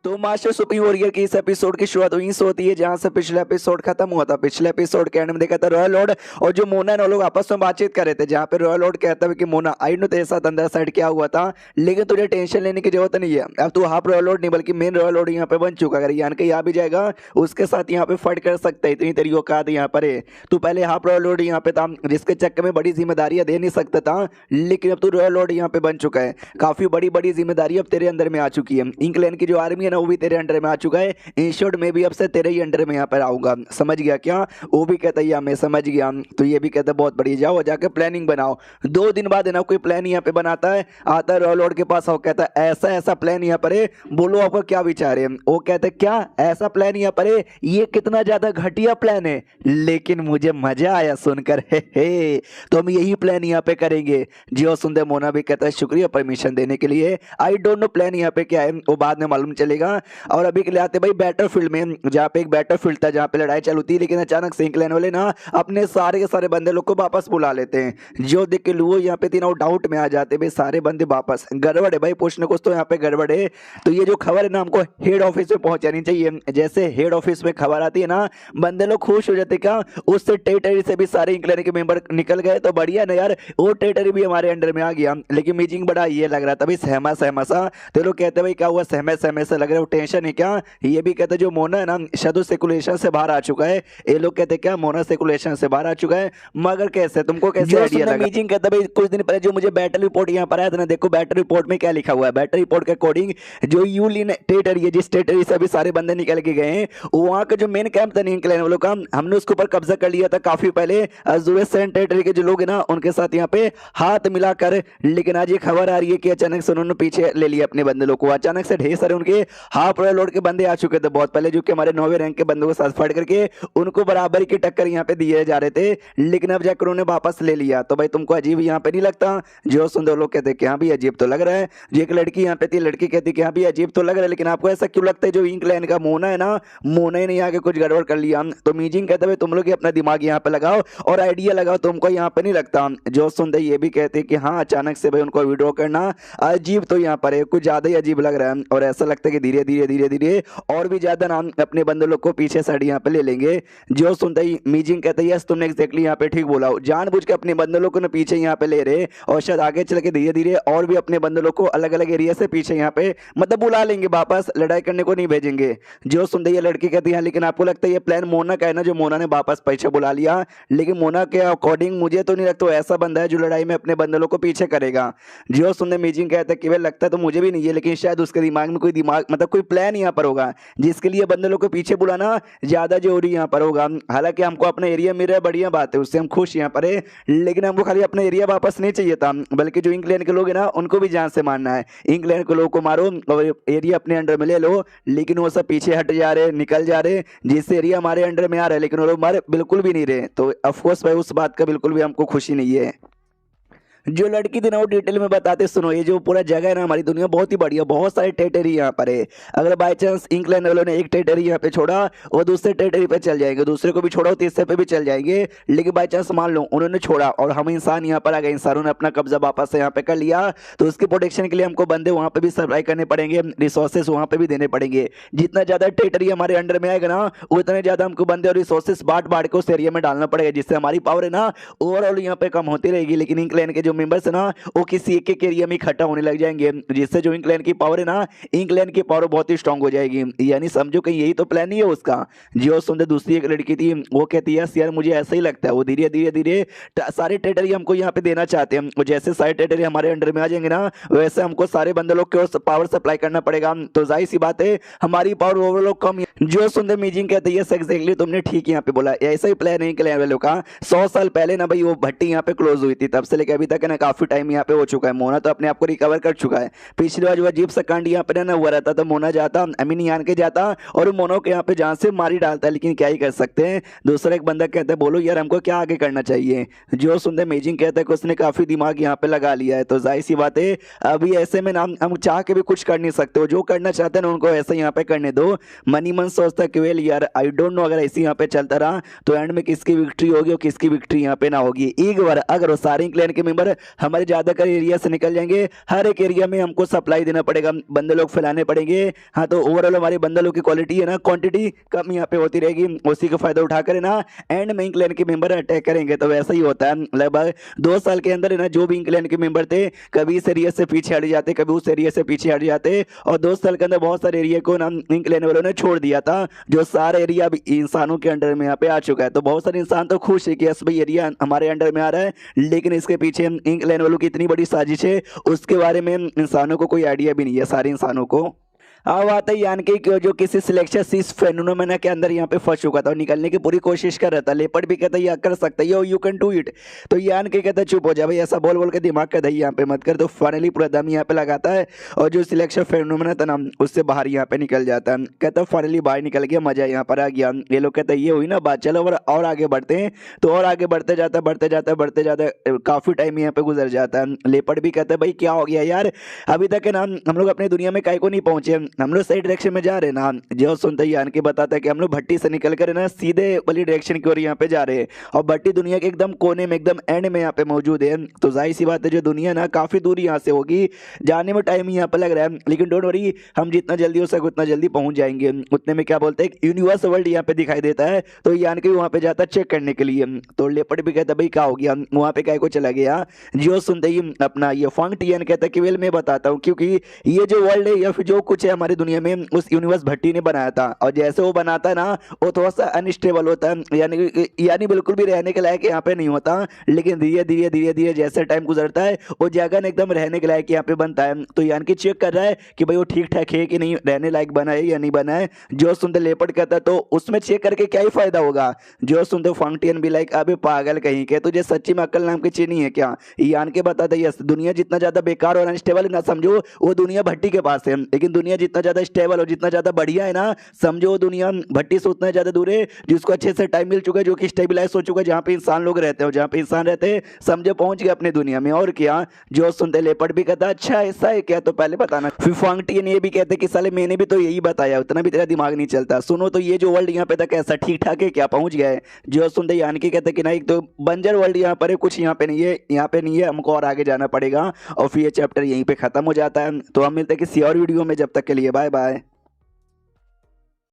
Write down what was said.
तो master supreme warrior की इस एपिसोड की शुरुआत वहीं से होती है जहां से पिछला एपिसोड खत्म हुआ था। पिछले एपिसोड के एंड में देखा था रॉयल लॉर्ड और जो मोना है लोग आपस में बातचीत कर रहे थे, जहां पे रॉयल लॉर्ड कहता है कि मोना आई नो तेरे साथ अंदर साइड क्या हुआ था, लेकिन तुझे टेंशन लेने की जरूरत नहीं है। अब तू हाफ रॉयल लॉर्ड नहीं बल्कि मेन रॉयल लॉर्ड यहाँ पे बन चुका है। अगर यान के यहाँ भी जाएगा उसके साथ यहाँ पे फाइट कर सकता है, इतनी तेरी औकात यहाँ पर है। तू पहले हाफ रॉयल लॉर्ड यहाँ पे था जिसके चक्कर में बड़ी जिम्मेदारियां दे नहीं सकता था, लेकिन अब तू रॉयल लॉर्ड यहाँ पे बन चुका है। काफी बड़ी बड़ी जिम्मेदारी अब तेरे अंदर में आ चुकी है। इंग्लैंड की जो आर्मी है ना वो भी तेरे अंडर में आ चुका है। इन शॉर्ट मैं भी अब से तेरे ही अंडर में यहाँ पर आऊंगा, समझ गया क्या? वो भी कहता है मैं समझ गया। तो ये भी कहता है बहुत बढ़िया, जाओ जाके प्लानिंग बनाओ। 2 दिन बाद है ना कोई प्लान यहाँ पे बनाता है, आता है रॉयल लॉर्ड के पास और कहता है ऐसा ऐसा प्लान यहाँ पर है, बोलो आपका क्या विचार है। वो कहते हैं क्या ऐसा प्लान यहाँ पर है, ये कितना ज्यादा घटिया प्लान है, लेकिन मुझे मजा आया सुनकर हे। तो हम यही प्लान यहाँ पे करेंगे। जियो सुंदर मोना भी कहता है शुक्रिया परमिशन देने के लिए। आई डोंट नो प्लान यहाँ पे क्या है, वो बाद में मालूम चलेगा। और अभी के लिए आते भाई बैटलफील्ड में, जहाँ पे एक बैटलफील्ड था जहाँ पे लड़ाई चालू थी, लेकिन अचानक से इंग्लैंड वाले ना अपने सारे के सारे बंदे लोग को वापस बुला लेते हैं। जो देख के लुओ यहाँ पे तीनों डाउट में आ जाते भाई सारे बंदे वापस। गड़बड़ है भाई, कुछ ना कुछ तो यहाँ पे गड़बड़ है। तो ये जो खबर है ना हमको हेड ऑफिस में पहुंचानी चाहिए। जैसे हेड ऑफिस में खबर आती है ना बंदे लोग खुश हो जाते, क्या उससे टेरिटरी से भी सारे इंग्लैंड के मेंबर निकल गए तो बढ़िया ना यार, वो टेरिटरी भी हमारे अंडर में आ गया। लेकिन मीटिंग बड़ा ये लग रहा था भाई सहमा सहमा सा। तो लोग कहते भाई क्या हुआ, सहमे सहमे से लग रहा है, वो टेंशन है क्या? ये भी कहते जो मोना है ना शायद सेकुलेशन से बाहर आ चुका है। ये लोग कहते क्या मोना सेकुलेशन से बाहर आ चुका है, मगर कैसे, तुमको कैसे आइडिया लगा? मीटिंग कहता भाई कुछ दिन पहले जो मुझे बैटल रिपोर्ट यहाँ पर आया था ना, देखो बैटल रिपोर्ट में क्या लिखा हुआ है। बैटल रिपोर्ट के अकॉर्डिंग जो यूलिन टेरिटरी है, जिस टेरिटरी से अभी सारे बंदे निकल के गए हैं, वहां का जो मेन कैंप था इंग्लैंड वालों का, हमने उसके ऊपर कब्जा कर लिया था काफी पहले। अजूरेशन टेरिटरी के जो लोग हैं ना उनके साथ यहाँ पे हाथ मिलाकर। लेकिन आज ये खबर आ रही है कि अचानक से उन्होंने पीछे ले लिया अपने बंदे लोग को। अचानक से ढेर सारे उनके हाफ रॉयल लॉर्ड के बंदे आ चुके थे बहुत पहले, जो कि हमारे 9वें रैंक के बंदों के साथ फाइट करके उनको बराबरी की टक्कर यहाँ पे दिए जा रहे थे। लेकिन अब जाकर उन्होंने वापस ले लिया। तो भाई तुमको अजीब यहाँ पे नहीं लगता? जो सुंदर लोग कहते कि हाँ भी अजीब तो लग रहा है। जो एक लड़की यहाँ पे थी, लड़की कहती कि हाँ भी अजीब तो लग रहा है, लेकिन आपको ऐसा क्यों लगता है जो इंग्लैंड का मोना है ना, मोना ही नहीं आके कुछ गड़बड़ कर लिया? तो मीजिंग कहते भाई तुम लोग ही अपना दिमाग यहाँ पे लगाओ और आइडिया लगाओ, तुमको यहाँ पे नहीं लगता? जो सुंदर ये भी कहते कि हाँ अचानक से भाई उनको विड्रॉ करना अजीब तो यहाँ पर है, कुछ ज्यादा ही अजीब लग रहा है। और ऐसा लगता है कि धीरे धीरे धीरे धीरे और भी ज्यादा नाम अपने बंदे लोग को पीछे साइड यहाँ पे ले लेंगे। जो सुनते ही मीजिंग कहते हैं यस तुमने एग्जैक्टली यहाँ पे ठीक बोला, जानबूझ के अपने बंदे लोग को ना पीछे यहाँ पे ले रहे, और शायद आगे चल के धीरे धीरे और भी अपने बंदे लोग को अलग अलग एरिया से पीछे यहाँ पे मतलब बुला लेंगे, वापस लड़ाई करने को नहीं भेजेंगे। जो सुनते ये लड़की कहती है लेकिन आपको लगता है ये प्लान मोना का है ना, जो मोना ने वापस पीछे बुला लिया? लेकिन मोना के अकॉर्डिंग मुझे तो नहीं लगता ऐसा बंदा है जो लड़ाई में अपने बंदे लोग को पीछे करेगा। जो सुनने मीजिंग कहता है कि लगता है तो मुझे भी नहीं है, लेकिन शायद उसके दिमाग में कोई दिमाग मतलब कोई प्लान यहाँ पर होगा जिसके लिए बंदे लोग को पीछे बुलाना ज्यादा जरूरी यहाँ पर होगा। हालांकि हमको अपना एरिया मिल रहा है, बढ़िया बात है, उससे हम खुश यहाँ पर है, लेकिन हमको खाली अपना एरिया वापस नहीं चाहिए था, बल्कि जो इंग्लैंड के लोग हैं ना उनको भी जान से मारना है। इंग्लैंड के लोगों को मारो और एरिया अपने अंडर में ले लो, लेकिन वो सब पीछे हट जा रहे, निकल जा रहे, जिससे एरिया हमारे अंडर में आ रहा है, लेकिन वो लोग मारे बिल्कुल भी नहीं रहे। तो ऑफकोर्स भाई उस बात का बिल्कुल भी हमको खुशी नहीं है। जो लड़की थी ना वो डिटेल में बताते सुनो, ये जो पूरा जगह है ना हमारी दुनिया बहुत ही बढ़िया, बहुत सारे टेरिटरी यहाँ पर है। अगर बाई चांस इंग्लैंड वालों ने एक टेरिटरी यहाँ पे छोड़ा वो दूसरे टेरिटरी पे चल जाएंगे, दूसरे को भी छोड़ा तीसरे पे भी चल जाएंगे। लेकिन बाई चांस मान लो उन्होंने छोड़ा और हम इंसान यहाँ पर आ गए, इंसानों ने अपना कब्जा वापस से यहाँ पे कर लिया, तो उसके प्रोटेक्शन के लिए हमको बंदे वहाँ पे भी सप्लाई करने पड़ेंगे, रिसोर्सेस वहाँ पे भी देने पड़ेंगे। जितना ज्यादा टेरिटरी हमारे अंडर में आएगा ना उतने ज्यादा हमको बंदे और रिसोर्सेस बांट बांट के उस एरिया में डालना पड़ेगा, जिससे हमारी पावर है ना ओवरऑल यहाँ पे कम होती रहेगी। लेकिन इंग्लैंड के जो मेंबर्स है ना वो किसी एक एक एरिया में इकट्ठा होने लग जाएंगे, जिससे जो इंग्लैंड की पावर है ना, इंग्लैंड की पावर बहुत ही स्ट्रांग हो जाएगी। यानी समझो कि यही तो प्लान नहीं है उसका। जो सुंदर दूसरी एक लड़की थी वो कहती है यार मुझे ऐसा ही लगता है, वो धीरे धीरे धीरे सारे टेरिटरी हमको यहाँ पे देना चाहते हैं, और जैसे सारे टेरिटरी हमारे अंडर में आ जाएंगे ना वैसे हमको सारे बंदे लोग को पावर सप्लाई करना पड़ेगा। तो जाहिर सी बात है हमारी पावर ओवरऑल कम। जो सुंदर मीजिंग कहते हैं एग्जैक्टली तुमने ठीक यहाँ पे बोला, ऐसा ही प्लान है इंग्लैंड वालों का। 100 साल पहले ना भाई वो भट्टी यहाँ पे क्लोज हुई थी, तब से लेकर अभी तक है ना काफी टाइम यहाँ पे हो चुका है। मोना तो अपने आप को रिकवर कर चुका है। पिछली बार जो अजीब सा कांड यहाँ पे ना हुआ रहता था, मोना जाता अमीन यान के जाता और मोनो के यहाँ पे जान से मारी डालता है, लेकिन क्या ही कर सकते हैं। दूसरा एक बंदा कहता है बोलो यार हमको क्या आगे करना चाहिए। जो सुंदर मेजिंग कहता है कि उसने काफी दिमाग यहाँ पे लगा लिया है। तो जाहिर सी बात है अभी ऐसे में ना हम चाह के भी कुछ कर नहीं सकते, जो करना चाहते हैं ना उनको ऐसे यहाँ पे करने दो। मनी मन सोचता कि वेल यार आई डोंट नो, अगर ऐसे यहाँ पे चलता रहा तो एंड में किसकी विक्ट्री होगी और किसकी विक्ट्री यहाँ पे ना होगी। एक बार अगर वो सारे क्लैन के मेंबर हमारे ज्यादातर एरिया से निकल जाएंगे, हर एक एरिया में हमको सप्लाई देना पड़ेगा, बंदे लोग फैलाने पड़ेंगे। हाँ, तो ओवरऑल हमारे बंदे लोग की क्वालिटी है ना, क्वांटिटी कम यहाँ पे होती रहेगी। उसी का फायदा उठाकर है ना एंड में क्लैन के मेंबर अटैक करेंगे। तो वैसा ही होता है, लगभग 2 साल के अंदर है ना जो भी क्लैन के मेंबर थे कभी इस एरिया से पीछे हट जाते, कभी उस एरिया से पीछे हट जाते, और 2 साल के अंदर बहुत सारे एरिया को ना क्लैन वालों ने छोड़ दिया था। जो सारा एरिया अब इंसानों के अंडर में यहाँ पे आ चुका है। तो बहुत सारे इंसान तो खुश है कि यस भाई एरिया हमारे अंडर में आ रहा है, लेकिन इसके पीछे क्लैन वालों की इतनी बड़ी साजिश है उसके बारे में इंसानों को कोई आइडिया भी नहीं है, सारे इंसानों को। अब आता है यान के जो किसी सिलेक्शन इस फेनोमेना के अंदर यहाँ पे फंस चुका था और निकलने की पूरी कोशिश कर रहा था। लेपर्ड भी कहता है ये कर सकता है, यू कैन डू इट। तो यान के कहता है चुप हो जा भाई, ऐसा बोल बोल के दिमाग का दही यहाँ पे मत कर। तो फाइनली पूरा दम यहाँ पे लगाता है और जो सिलेक्शन फेनोमेना था ना उससे बाहर यहाँ पे निकल जाता है। कहता है फाइनली बाहर निकल गया, मजा यहाँ पर आ गया। ये लोग कहते हैं ये हुई ना बात, चलो और आगे बढ़ते हैं। तो और आगे बढ़ते जाता काफी टाइम यहाँ पे गुजर जाता है। लेपर्ड भी कहता है भाई क्या हो गया यार, अभी तक है ना हम लोग अपनी दुनिया में काहे को नहीं पहुंचे, हम लोग सही डायरेक्शन में जा रहे हैं ना। जो सुनते ही यान के बताता है कि हम लोग भट्टी से निकल कर ना सीधे वाली डायरेक्शन की ओर यहाँ पे जा रहे हैं, और भट्टी दुनिया के एकदम कोने में एकदम एंड में यहाँ पे मौजूद है। तो जाहिर सी बात है जो दुनिया ना काफी दूर यहाँ से होगी, जाने में टाइम यहाँ पे लग रहा है, लेकिन डोंट वरी हम जितना जल्दी हो सके उतना जल्दी पहुंच जाएंगे। उतने में क्या बोलते हैं यूनिवर्स वर्ल्ड यहाँ पे दिखाई देता है। तो यान के वहाँ पे जाता है चेक करने के लिए। तो लेपर्ड भी कहता है भाई क्या हो गया, वहाँ पे क्या को चला गया। जो सुनते ही अपना ये फंग टियन कहता है कि वेल मैं बताता हूँ, क्योंकि ये जो वर्ल्ड है या फिर जो कुछ है हमारी दुनिया में उस यूनिवर्स भट्टी ने बनाया था, और जैसे वो बनाता है ना वो थोड़ा सा अनस्टेबल होता है, यानी बिल्कुल भी रहने के लायक यहाँ पे नहीं होता। लेकिन धीरे धीरे जैसे टाइम गुजरता है वो जगह एकदम रहने के लायक यहाँ पे बनता है। तो यानी कि चेक कर रहा है कि भाई वो ठीक ठाक है कि नहीं, रहने लायक बना है या नहीं बना है। जो सुनते लेपर्ड कहता है तो उसमें चेक करके क्या ही फायदा होगा। जो सुनते फंक्टियन भी लाइक अबे पागल कहीं के, तुझे सच्ची में अक्ल नाम की चीज नहीं है क्या। यान के बताता है यस दुनिया जितना ज्यादा बेकार और अनस्टेबल है ना, समझो वो दुनिया भट्टी के पास है, लेकिन दुनिया जितना ज्यादा स्टेबल और जितना ज्यादा बढ़िया है ना, समझो दुनिया भट्टी से उतना ज्यादा दूर है जिसको अच्छे से टाइम मिल चुका है, जो कि स्टेबलाइज हो चुका है, जहाँ पे इंसान लोग रहते हैं, जहाँ पे इंसान रहते हैं समझो पहुंच गए अपने दुनिया में। और क्या जो सुनते लेपर्ड भी कहता अच्छा ऐसा है क्या, तो पहले बताना। फिर फंक्टियन ये भी कहते कि साले मैंने भी तो यही बताया, उतना भी तेरा दिमाग नहीं चलता। सुनो तो ये जो वर्ल्ड यहाँ पे था कैसा ठीक ठाक है क्या, पहुंच गए। जो सुनते यान के कहते कि नहीं तो बंजर वर्ल्ड यहाँ पर है, कुछ यहाँ पे नहीं है, यहाँ पे नहीं है, हमको और आगे जाना पड़ेगा। और फिर ये चैप्टर यहीं पे खत्म हो जाता है। तो हम मिलते हैं किसी और वीडियो में, जब तक के लिए बाय बाय।